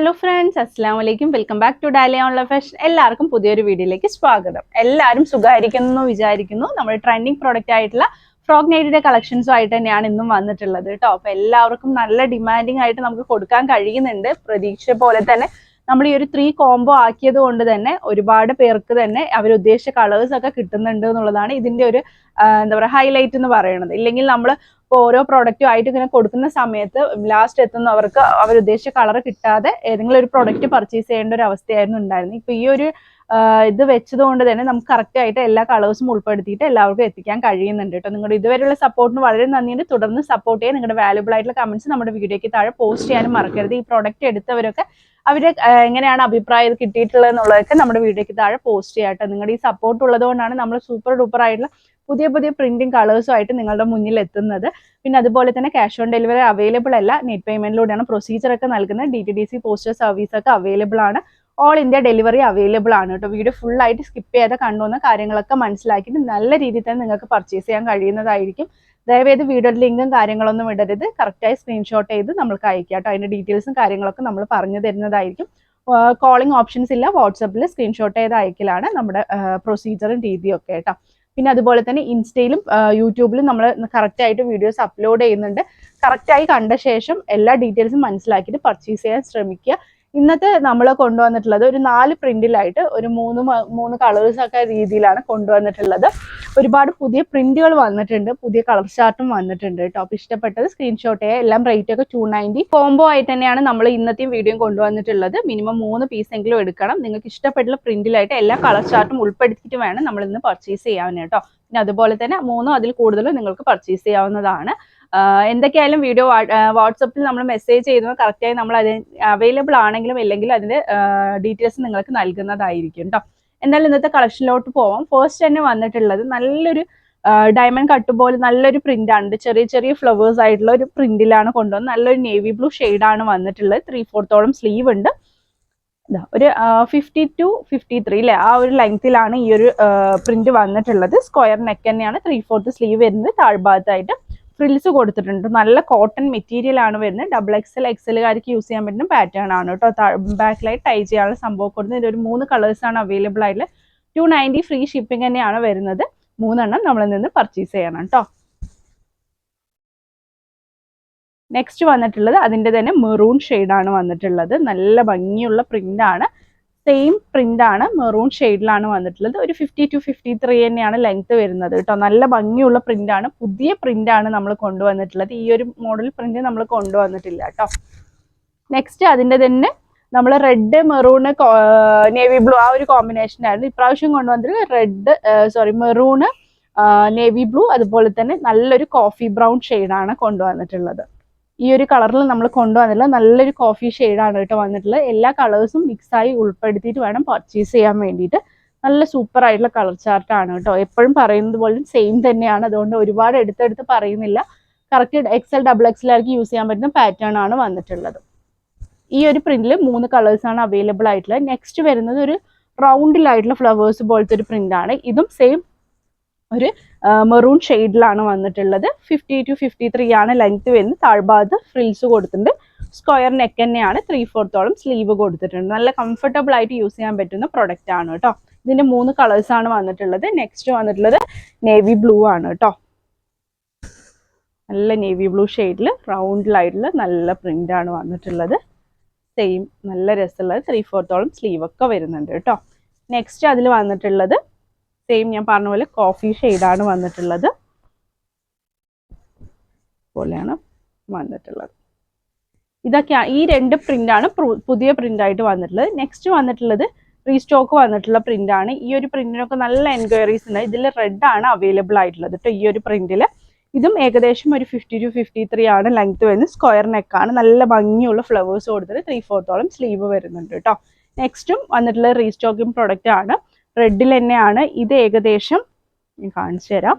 Hello friends, അസ്സലാമു അലൈക്കും. Welcome back to Dalia online fashion. എല്ലാവർക്കും പുതിയൊരു വീഡിയോയിലേക്ക് സ്വാഗതം. എല്ലാവരും സുഖമായിരിക്കുന്നു വിചാരിക്കുന്നു. നമ്മൾ ട്രെൻഡിങ് പ്രോഡക്റ്റ് ആയിട്ടുള്ള ഫ്രോക്ക് നൈറ്റിയുടെ കളക്ഷൻസും ആയിട്ട് തന്നെയാണ് ഇന്നും വന്നിട്ടുള്ളത് കേട്ടോ. അപ്പോൾ എല്ലാവർക്കും നല്ല ഡിമാൻഡിങ് ആയിട്ട് നമുക്ക് കൊടുക്കാൻ കഴിയുന്നുണ്ട്. പ്രതീക്ഷ പോലെ തന്നെ നമ്മൾ ഈ ഒരു 3 കോംബോ ആക്കിയത് കൊണ്ട് തന്നെ ഒരുപാട് പേർക്ക് തന്നെ അവരുദ്ദേശിച്ച കളേഴ്സ് ഒക്കെ കിട്ടുന്നുണ്ട് എന്നുള്ളതാണ് ഇതിന്റെ ഒരു എന്താ പറയുക ഹൈലൈറ്റ് എന്ന് പറയുന്നത്. ഇല്ലെങ്കിൽ നമ്മൾ ഇപ്പോൾ ഓരോ പ്രോഡക്റ്റും ആയിട്ട് ഇങ്ങനെ കൊടുക്കുന്ന സമയത്ത് ലാസ്റ്റ് എത്തുന്നവർക്ക് അവരുദ്ദേശിച്ച കളർ കിട്ടാതെ ഏതെങ്കിലും ഒരു പ്രോഡക്റ്റ് പർച്ചേസ് ചെയ്യേണ്ട ഒരു അവസ്ഥയായിരുന്നു ഉണ്ടായിരുന്നത്. ഇപ്പൊ ഈ ഒരു ഇത് വെച്ചതുകൊണ്ട് തന്നെ നമുക്ക് കറക്റ്റ് ആയിട്ട് എല്ലാ കളേഴ്സും ഉൾപ്പെടുത്തിയിട്ട് എല്ലാവർക്കും എത്തിക്കാൻ കഴിയുന്നുണ്ട് കേട്ടോ. നിങ്ങളുടെ ഇതുവരെയുള്ള സപ്പോർട്ടിന് വളരെ നന്ദിയുണ്ട്. തുടർന്ന് സപ്പോർട്ട് ചെയ്യാൻ നിങ്ങളുടെ വാല്യുബിൾ ആയിട്ടുള്ള കമന്റ്സ് നമ്മുടെ വീഡിയോയ്ക്ക് താഴെ പോസ്റ്റ് ചെയ്യാനും മറക്കരുത്. ഈ പ്രോഡക്റ്റ് എടുത്തവരൊക്കെ അവര് എങ്ങനെയാണ് അഭിപ്രായം കിട്ടിയിട്ടുള്ളത് എന്നുള്ളതൊക്കെ നമ്മുടെ വീഡിയോയ്ക്ക് താഴെ പോസ്റ്റ് ചെയ്യാട്ടോ. നിങ്ങളുടെ ഈ സപ്പോർട്ട് ഉള്ളതുകൊണ്ടാണ് നമ്മൾ സൂപ്പർ ഡൂപ്പർ ആയിട്ടുള്ള പുതിയ പുതിയ പ്രിന്റിംഗ് കളേഴ്സും ആയിട്ട് നിങ്ങളുടെ മുന്നിൽ എത്തുന്നത്. പിന്നെ അതുപോലെ തന്നെ ക്യാഷ് ഓൺ ഡെലിവറി അവൈലബിൾ അല്ല, നെറ്റ് പേയ്മെന്റിലൂടെയാണ് പ്രൊസീജിയർ ഒക്കെ നൽകുന്നത്. DTDC പോസ്റ്റൽ സർവീസ് ഒക്കെ അവൈലബിൾ ആണ്. ഓൾ ഇന്ത്യ ഡെലിവറി അവൈലബിൾ ആണ് കേട്ടോ. വീഡിയോ ഫുൾ ആയിട്ട് സ്കിപ്പ് ചെയ്ത് കണ്ടുവന്ന കാര്യങ്ങളൊക്കെ മനസ്സിലാക്കിയിട്ട് നല്ല രീതിയിൽ തന്നെ നിങ്ങൾക്ക് പർച്ചേസ് ചെയ്യാൻ കഴിയുന്നതായിരിക്കും. ദയവേത് വീഡിയോയുടെ ലിങ്കും കാര്യങ്ങളൊന്നും ഇടരുത്. കറക്റ്റായി സ്ക്രീൻഷോട്ട് ചെയ്ത് നമ്മൾക്ക് അയക്കാം കേട്ടോ. അതിന്റെ ഡീറ്റെയിൽസും കാര്യങ്ങളൊക്കെ നമ്മൾ പറഞ്ഞു തരുന്നതായിരിക്കും. കോളിംഗ് ഓപ്ഷൻസ് ഇല്ല, വാട്സപ്പിൽ സ്ക്രീൻഷോട്ട് ചെയ്ത് അയക്കലാണ് നമ്മുടെ പ്രൊസീജിയറും രീതിയും ഒക്കെ കേട്ടോ. പിന്നെ അതുപോലെ തന്നെ ഇൻസ്റ്റയിലും യൂട്യൂബിലും നമ്മൾ കറക്റ്റായിട്ട് വീഡിയോസ് അപ്ലോഡ് ചെയ്യുന്നുണ്ട്. കറക്റ്റായി കണ്ട ശേഷം എല്ലാ ഡീറ്റെയിൽസും മനസ്സിലാക്കിയിട്ട് പർച്ചേസ് ചെയ്യാൻ ശ്രമിക്കുക. ഇന്നത്തെ നമ്മൾ കൊണ്ടുവന്നിട്ടുള്ളത് ഒരു 4 പ്രിന്റിലായിട്ട് ഒരു മൂന്ന് കളേഴ്സ് ഒക്കെ രീതിയിലാണ് കൊണ്ടുവന്നിട്ടുള്ളത്. ഒരുപാട് പുതിയ പ്രിന്റുകൾ വന്നിട്ടുണ്ട്, പുതിയ കളർ ചാർട്ടും വന്നിട്ടുണ്ട് കേട്ടോ. അപ്പോൾ ഇഷ്ടപ്പെട്ടത് സ്ക്രീൻഷോട്ട് ചെയ്യുക. എല്ലാം റേറ്റ് ഒക്കെ 290 കോംബോ ആയിട്ട് തന്നെയാണ് നമ്മൾ ഇന്നത്തെയും വീഡിയോയും കൊണ്ടുവന്നിട്ടുള്ളത്. മിനിമം 3 പീസെങ്കിലും എടുക്കണം. നിങ്ങൾക്ക് ഇഷ്ടപ്പെട്ടുള്ള പ്രിന്റിലായിട്ട് എല്ലാ കളർ ചാർട്ടും ഉൾപ്പെടുത്തിയിട്ട് വേണം നമ്മൾ ഇന്ന് പർച്ചേസ് ചെയ്യാൻ കേട്ടോ. പിന്നെ അതുപോലെ തന്നെ 3 അതിൽ കൂടുതലും നിങ്ങൾക്ക് പർച്ചേസ് ചെയ്യാവുന്നതാണ്. എന്തൊക്കെയായാലും വീഡിയോ വാട്സപ്പിൽ നമ്മൾ മെസ്സേജ് ചെയ്യുന്നത് കറക്റ്റായി നമ്മൾ അത് അവൈലബിൾ ആണെങ്കിലും ഇല്ലെങ്കിലും അതിന്റെ ഡീറ്റെയിൽസ് നിങ്ങൾക്ക് നൽകുന്നതായിരിക്കും കേട്ടോ. എന്തായാലും ഇന്നത്തെ കളക്ഷനിലോട്ട് പോവാം. ഫസ്റ്റ് തന്നെ വന്നിട്ടുള്ളത് നല്ലൊരു ഡയമണ്ട് കട്ട് പോലെ നല്ലൊരു പ്രിന്റ് ആണ്. ചെറിയ ചെറിയ ഫ്ലവേഴ്സ് ആയിട്ടുള്ള ഒരു പ്രിന്റിലാണ് കൊണ്ടുവന്നത്. നല്ലൊരു നേവി ബ്ലൂ ഷെയ്ഡാണ് വന്നിട്ടുള്ളത്. 3/4 സ്ലീവ് ഉണ്ട്. ഒരു 50 to 53 അല്ലെ ആ ഒരു ലെങ്തിലാണ് ഈ ഒരു പ്രിന്റ് വന്നിട്ടുള്ളത്. സ്ക്വയർ നെക്ക് തന്നെയാണ്. 3/4 സ്ലീവ് വരുന്നത്. താഴ്ഭാഗത്തായിട്ട് ഫ്രിൽസ് കൊടുത്തിട്ടുണ്ട്. നല്ല കോട്ടൺ മെറ്റീരിയൽ ആണ് വരുന്നത്. XXL കാർക്ക് യൂസ് ചെയ്യാൻ പറ്റുന്ന പാറ്റേൺ ആണ് കേട്ടോ. ബാക്കിലായി ടൈ ചെയ്യാനുള്ള സംഭവം കൊടുക്കുന്നത്. ഇതിൽ ഒരു 3 കളേഴ്സ് ആണ് അവൈലബിൾ ആയിട്ടുള്ളത്. 290 ഫ്രീ ഷിപ്പിംഗ് തന്നെയാണ് വരുന്നത്. 3 എണ്ണം നമ്മളിൽ നിന്ന് പർച്ചേസ് ചെയ്യണം കേട്ടോ. നെക്സ്റ്റ് വന്നിട്ടുള്ളത് അതിന്റെ തന്നെ മെറൂൺ ഷെയ്ഡാണ് വന്നിട്ടുള്ളത്. നല്ല ഭംഗിയുള്ള പ്രിന്റ് ആണ്. സെയിം പ്രിന്റ് ആണ്, മെറൂൺ ഷെയ്ഡിലാണ് വന്നിട്ടുള്ളത്. ഒരു 50 to 53 തന്നെയാണ് ലെങ്ത് വരുന്നത് കേട്ടോ. നല്ല ഭംഗിയുള്ള പ്രിന്റ് ആണ്. പുതിയ പ്രിന്റ് ആണ് നമ്മൾ കൊണ്ടുവന്നിട്ടുള്ളത്. ഈ ഒരു മോഡൽ പ്രിന്റ് നമ്മൾ കൊണ്ടുവന്നിട്ടില്ല കേട്ടോ. നെക്സ്റ്റ് അതിന്റെ തന്നെ നമ്മൾ റെഡ് മെറൂണ് നേവി ബ്ലൂ ആ ഒരു കോമ്പിനേഷൻ ആയിരുന്നു ഇപ്രാവശ്യം കൊണ്ടുവന്നിട്ടുള്ളത്. മെറൂണ് നേവി ബ്ലൂ, അതുപോലെ തന്നെ നല്ലൊരു കോഫി ബ്രൗൺ ഷെയ്ഡാണ് കൊണ്ടുവന്നിട്ടുള്ളത്. ഈ ഒരു കളറിൽ നമ്മൾ കൊണ്ടുവന്നിട്ടുള്ളത് നല്ലൊരു കോഫി ഷെയ്ഡാണ് കേട്ടോ വന്നിട്ടുള്ളത്. എല്ലാ കളേഴ്സും മിക്സായി ഉൾപ്പെടുത്തിയിട്ട് വേണം പർച്ചേസ് ചെയ്യാൻ വേണ്ടിയിട്ട്. നല്ല സൂപ്പർ ആയിട്ടുള്ള കളർ ചാർട്ടാണ് കേട്ടോ. എപ്പോഴും പറയുന്നത് പോലെ സെയിം തന്നെയാണ്. അതുകൊണ്ട് ഒരുപാട് എടുത്തെടുത്ത് പറയുന്നില്ല. കറക്റ്റ് XL XXL ആർക്ക് യൂസ് ചെയ്യാൻ പറ്റുന്ന പാറ്റേൺ ആണ് വന്നിട്ടുള്ളത്. ഈ ഒരു പ്രിന്റിൽ 3 കളേഴ്സാണ് അവൈലബിൾ ആയിട്ടുള്ളത്. നെക്സ്റ്റ് വരുന്നത് ഒരു റൗണ്ടിലായിട്ടുള്ള ഫ്ലവേഴ്സ് പോലത്തെ ഒരു പ്രിന്റ് ആണ്. ഇതും സെയിം ഒരു മെറൂൺ ഷെയ്ഡിലാണ് വന്നിട്ടുള്ളത്. 50 to 53 ആണ് ലെങ്ത് വരുന്നത്. താഴ്ഭാഗത്ത് ഫ്രിൽസ് കൊടുത്തിട്ടുണ്ട്. സ്ക്വയർ നെക്ക് തന്നെയാണ്. 3/4 സ്ലീവ് കൊടുത്തിട്ടുണ്ട്. നല്ല കംഫർട്ടബിൾ ആയിട്ട് യൂസ് ചെയ്യാൻ പറ്റുന്ന പ്രൊഡക്റ്റ് ആണ് കേട്ടോ. ഇതിന്റെ 3 കളേഴ്സ് ആണ് വന്നിട്ടുള്ളത്. നെക്സ്റ്റ് വന്നിട്ടുള്ളത് നേവി ബ്ലൂ ആണ് കേട്ടോ. നല്ല നേവി ബ്ലൂ ഷെയ്ഡിൽ റൗണ്ടിലായിട്ടുള്ള നല്ല പ്രിന്റ് ആണ് വന്നിട്ടുള്ളത്. സെയിം നല്ല രസമുള്ളത് 3/4 സ്ലീവ് ഒക്കെ വരുന്നുണ്ട് കേട്ടോ. നെക്സ്റ്റ് അതിൽ വന്നിട്ടുള്ളത് സെയിം ഞാൻ പറഞ്ഞ പോലെ കോഫി ഷെയ്ഡാണ് വന്നിട്ടുള്ളത്. പോലെയാണ് വന്നിട്ടുള്ളത്. ഇതൊക്കെയാണ് ഈ 2 പ്രിന്റാണ് പുതിയ പ്രിന്റ് ആയിട്ട് വന്നിട്ടുള്ളത്. നെക്സ്റ്റ് വന്നിട്ടുള്ളത് റീസ്റ്റോക്ക് വന്നിട്ടുള്ള പ്രിന്റ് ആണ്. ഈ ഒരു പ്രിന്റിനൊക്കെ നല്ല എൻക്വയറീസ് ഉണ്ട്. ഇതിൽ റെഡ് ആണ് അവൈലബിൾ ആയിട്ടുള്ളത് കേട്ടോ. ഈ ഒരു പ്രിന്റിൽ ഇതും ഏകദേശം ഒരു 50 to 53 ആണ് ലെങ്ത് വരുന്നത്. സ്ക്വയർ നെക്കാണ്. നല്ല ഭംഗിയുള്ള ഫ്ലവേഴ്സ് കൊടുത്തിട്ട് 3/4 സ്ലീവ് വരുന്നുണ്ട് കേട്ടോ. നെക്സ്റ്റും വന്നിട്ടുള്ള റീസ്റ്റോക്കിംഗ് പ്രൊഡക്റ്റ് ആണ്. റെഡിൽ തന്നെയാണ്. ഇത് ഏകദേശം കാണിച്ചു തരാം.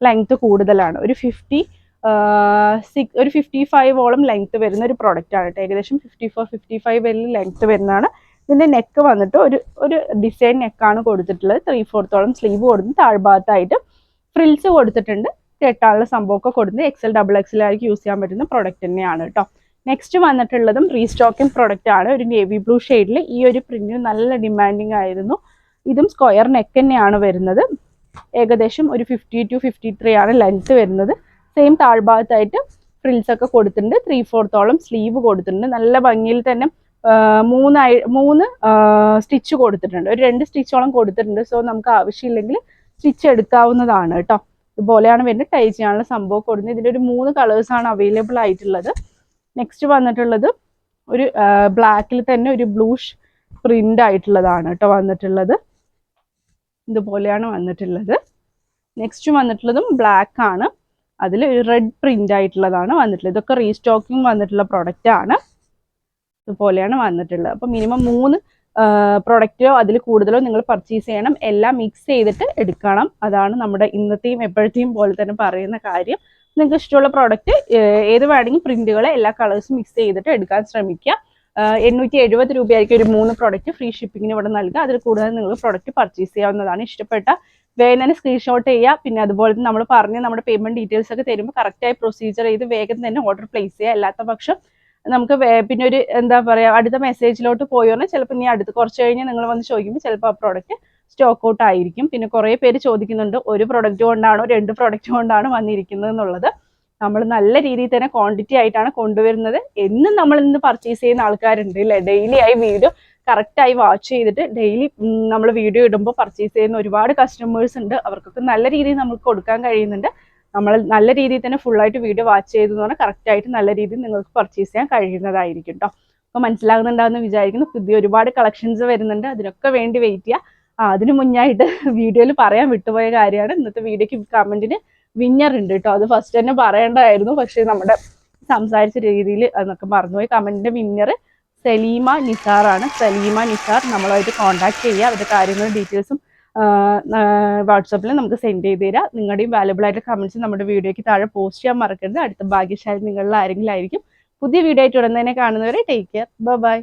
ലെങ്ത് കൂടുതലാണ്. ഒരു 55 ലെങ്ത് വരുന്ന ഒരു പ്രൊഡക്റ്റ് ആണ് കേട്ടോ. ഏകദേശം 54-55 ലെങ്ത് വരുന്നതാണ്. ഇതിന്റെ നെക്ക് വന്നിട്ട് ഒരു ഡിസൈൻ നെക്കാണ് കൊടുത്തിട്ടുള്ളത്. 3/4 സ്ലീവ് കൊടുത്ത് താഴ്ഭാഗത്തായിട്ട് ഫ്രിൽസ് കൊടുത്തിട്ടുണ്ട്. കെട്ടാനുള്ള സംഭവമൊക്കെ കൊടുത്ത് XL XXL ആർക്ക് യൂസ് ചെയ്യാൻ പറ്റുന്ന പ്രൊഡക്റ്റ് തന്നെയാണ് കേട്ടോ. നെക്സ്റ്റ് വന്നിട്ടുള്ളതും റീസ്റ്റോക്കിംഗ് പ്രൊഡക്റ്റ് ആണ്. ഒരു നേവി ബ്ലൂ ഷെയ്ഡിൽ ഈ ഒരു പ്രിന്റിന് നല്ല ഡിമാൻഡിങ് ആയിരുന്നു. ഇതും സ്ക്വയർ നെക്ക് തന്നെയാണ് വരുന്നത്. ഏകദേശം ഒരു 50 to 53 ആണ് ലെങ്ത് വരുന്നത്. സെയിം താഴ്ഭാഗത്തായിട്ട് ഫ്രിൽസ് ഒക്കെ കൊടുത്തിട്ടുണ്ട്. 3/4 സ്ലീവ് കൊടുത്തിട്ടുണ്ട്. നല്ല ഭംഗിയിൽ തന്നെ മൂന്ന് സ്റ്റിച്ച് കൊടുത്തിട്ടുണ്ട്. ഒരു 2 സ്റ്റിച്ചോളം കൊടുത്തിട്ടുണ്ട്. സോ നമുക്ക് ആവശ്യമില്ലെങ്കിൽ സ്റ്റിച്ച് എടുക്കാവുന്നതാണ് കേട്ടോ. ഇതുപോലെയാണ് വരുന്നത്. ടൈ ചെയ്യാനുള്ള സംഭവം കൊടുക്കുന്നത്. ഇതിൻ്റെ ഒരു 3 കളേഴ്സാണ് അവൈലബിൾ ആയിട്ടുള്ളത്. നെക്സ്റ്റ് വന്നിട്ടുള്ളത് ഒരു ബ്ലാക്കിൽ തന്നെ ഒരു ബ്ലൂഷ് പ്രിന്റ് ആയിട്ടുള്ളതാണ് കേട്ടോ വന്നിട്ടുള്ളത്. ഇതുപോലെയാണ് വന്നിട്ടുള്ളത്. നെക്സ്റ്റ് വന്നിട്ടുള്ളതും ബ്ലാക്ക് ആണ്. അതിൽ ഒരു റെഡ് പ്രിന്റ് ആയിട്ടുള്ളതാണ് വന്നിട്ടുള്ളത്. ഇതൊക്കെ റീസ്റ്റോക്കിംഗ് വന്നിട്ടുള്ള പ്രൊഡക്റ്റ് ആണ്. ഇതുപോലെയാണ് വന്നിട്ടുള്ളത്. അപ്പോൾ മിനിമം 3 പ്രൊഡക്റ്റോ അതിൽ കൂടുതലോ നിങ്ങൾ പർച്ചേസ് ചെയ്യണം. എല്ലാം മിക്സ് ചെയ്തിട്ട് എടുക്കണം. അതാണ് നമ്മുടെ ഇന്നത്തെയും എപ്പോഴത്തെയും പോലെ തന്നെ പറയുന്ന കാര്യം. നിങ്ങൾക്ക് ഇഷ്ടമുള്ള പ്രോഡക്റ്റ് ഏത് വേണമെങ്കിൽ പ്രിന്റുകൾ എല്ലാ കളേഴ്സും മിക്സ് ചെയ്തിട്ട് എടുക്കാൻ ശ്രമിക്കുക. 870 രൂപയായിരിക്കും ഒരു 3 പ്രോഡക്റ്റ് ഫ്രീ ഷിപ്പിങ്ങിന് ഇവിടെ നൽകുക. അതിൽ കൂടുതൽ നിങ്ങൾ പ്രോഡക്റ്റ് പർച്ചേസ് ചെയ്യാവുന്നതാണ്. ഇഷ്ടപ്പെട്ട വേഗം തന്നെ സ്ക്രീൻഷോട്ട് ചെയ്യുക. പിന്നെ അതുപോലെ തന്നെ നമ്മൾ പറഞ്ഞ് നമ്മുടെ പേയ്മെന്റ് ഡീറ്റെയിൽസ് ഒക്കെ തരുമ്പോൾ കറക്റ്റായി പ്രൊസീജിയർ ചെയ്ത് വേഗം തന്നെ ഓർഡർ പ്ലേസ് ചെയ്യുക. അല്ലാത്ത പക്ഷം നമുക്ക് പിന്നെ ഒരു എന്താ പറയുക അടുത്ത മെസ്സേജിലോട്ട് പോയി പറഞ്ഞാൽ ചിലപ്പോൾ ഇനി അടുത്ത് കുറച്ച് കഴിഞ്ഞ് നിങ്ങൾ വന്ന് ചോദിക്കുമ്പോൾ ചിലപ്പോൾ ആ പ്രോഡക്റ്റ് സ്റ്റോക്ക് ഔട്ട് ആയിരിക്കും. പിന്നെ കുറേ പേര് ചോദിക്കുന്നുണ്ട് ഒരു പ്രൊഡക്റ്റ് കൊണ്ടാണോ 2 പ്രൊഡക്റ്റ് കൊണ്ടാണ് വന്നിരിക്കുന്നത് എന്നുള്ളത്. നമ്മൾ നല്ല രീതിയിൽ തന്നെ ക്വാണ്ടിറ്റി ആയിട്ടാണ് കൊണ്ടുവരുന്നത്. എന്നും നമ്മൾ ഇന്ന് പർച്ചേസ് ചെയ്യുന്ന ആൾക്കാരുണ്ട് അല്ലേ. ഡെയിലി ആയി വീഡിയോ കറക്റ്റായി വാച്ച് ചെയ്തിട്ട് ഡെയിലി നമ്മൾ വീഡിയോ ഇടുമ്പോൾ പർച്ചേസ് ചെയ്യുന്ന ഒരുപാട് കസ്റ്റമേഴ്സ് ഉണ്ട്. അവർക്കൊക്കെ നല്ല രീതിയിൽ നമുക്ക് കൊടുക്കാൻ കഴിയുന്നുണ്ട്. നമ്മൾ നല്ല രീതിയിൽ തന്നെ ഫുള്ളായിട്ട് വീഡിയോ വാച്ച് ചെയ്തെന്ന് പറഞ്ഞാൽ കറക്റ്റായിട്ട് നല്ല രീതിയിൽ നിങ്ങൾക്ക് പർച്ചേസ് ചെയ്യാൻ കഴിയുന്നതായിരിക്കും കേട്ടോ. അപ്പോൾ മനസ്സിലാകുന്നുണ്ടാവുമെന്ന് വിചാരിക്കുന്നു. പുതിയ ഒരുപാട് കളക്ഷൻസ് വരുന്നുണ്ട്. അതിനൊക്കെ വേണ്ടി വെയിറ്റ് ചെയ്യുക. അതിന് മുന്നായിട്ട് വീഡിയോയിൽ പറയാൻ വിട്ടുപോയ കാര്യമാണ്, ഇന്നത്തെ വീഡിയോക്ക് കമൻറ്റിന് വിന്നർ ഉണ്ട് കേട്ടോ. അത് ഫസ്റ്റ് തന്നെ പറയേണ്ടതായിരുന്നു. പക്ഷേ നമ്മുടെ സംസാരിച്ച രീതിയിൽ അതൊക്കെ മറന്നുപോയി. കമൻറ്റിൻ്റെ വിന്നർ സലീമ നിസാറാണ്. സലീമ നിസാർ നമ്മളുമായിട്ട് കോൺടാക്ട് ചെയ്യുക. അവരുടെ കാര്യങ്ങളും ഡീറ്റെയിൽസും വാട്സാപ്പിൽ നമുക്ക് സെൻഡ് ചെയ്ത് തരാം. നിങ്ങളുടെയും വാല്യുബിൾ ആയിട്ട് കമൻറ്റ്സ് നമ്മുടെ വീഡിയോയ്ക്ക് താഴെ പോസ്റ്റ് ചെയ്യാൻ മറക്കരുത്. അടുത്ത ഭാഗ്യശാലി നിങ്ങളിൽ ആരെങ്കിലും ആയിരിക്കും. പുതിയ വീഡിയോ ആയിട്ട് ഉടൻ തന്നെ കാണുന്നവരെ ടേക്ക് കെയർ. ബൈ.